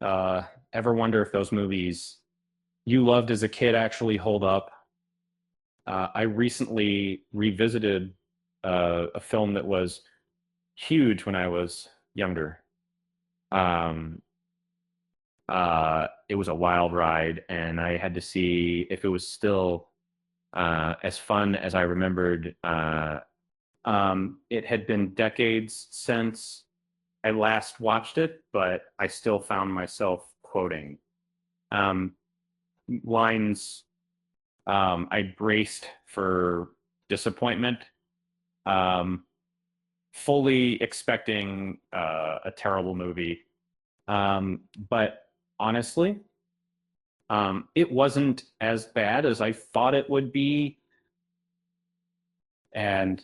Uh, Ever wonder if those movies you loved as a kid actually hold up? I recently revisited a film that was huge when I was younger. Um, it was a wild ride, and I had to see if it was still as fun as I remembered. It had been decades since I last watched it, but I still found myself quoting um, lines. I braced for disappointment, um, fully expecting a terrible movie. But honestly, it wasn't as bad as I thought it would be. And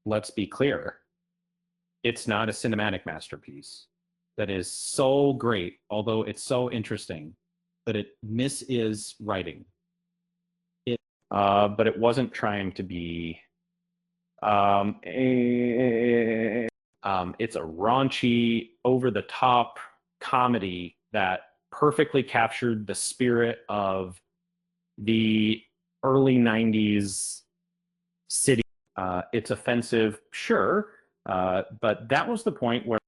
let's be clear, it's not a cinematic masterpiece that is so great, although it's so interesting, that it misses writing. It, but it wasn't trying to be. Um, eh, it's a raunchy, over-the-top comedy that perfectly captured the spirit of the early '90s city. It's offensive, sure, but that was the point where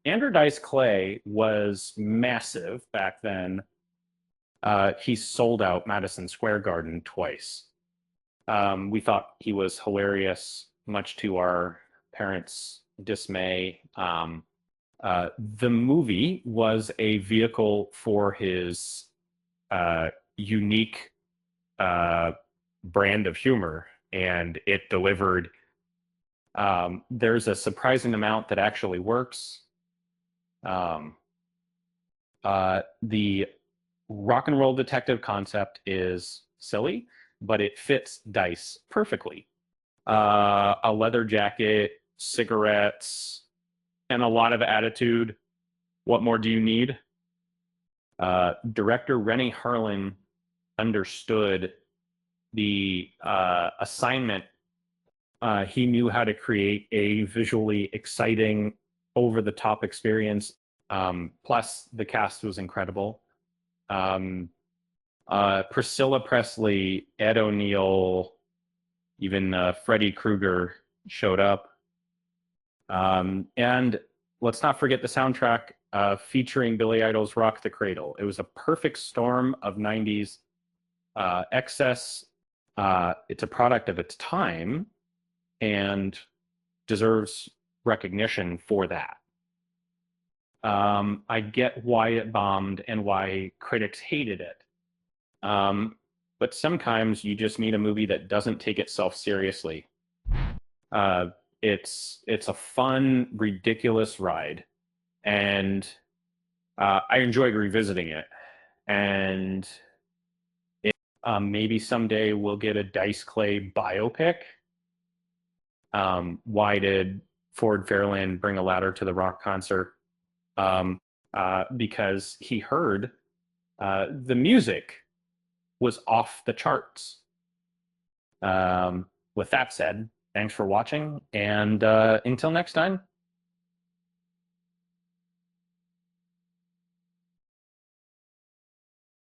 Andrew Dice Clay was massive back then. He sold out Madison Square Garden twice. We thought he was hilarious, much to our parents' dismay. The movie was a vehicle for his unique uh, brand of humor, and it delivered. There's a surprising amount that actually works. Um, the rock and roll detective concept is silly, but it fits Dice perfectly. A leather jacket, cigarettes, and a lot of attitude. What more do you need? Director Rennie Harlin understood the assignment. He knew how to create a visually exciting, over the top experience. Plus, the cast was incredible. Um, Priscilla Presley, Ed O'Neill, even Freddy Krueger showed up. And let's not forget the soundtrack featuring Billy Idol's Rock the Cradle. It was a perfect storm of '90s excess. It's a product of its time and deserves recognition for that. I get why it bombed and why critics hated it. Um, but sometimes you just need a movie that doesn't take itself seriously. Uh, it's a fun, ridiculous ride, and I enjoyed revisiting it. And maybe someday we'll get a Dice Clay biopic. Why did Ford Fairlane bring a ladder to the rock concert? Because he heard the music was off the charts. With that said, thanks for watching, and until next time.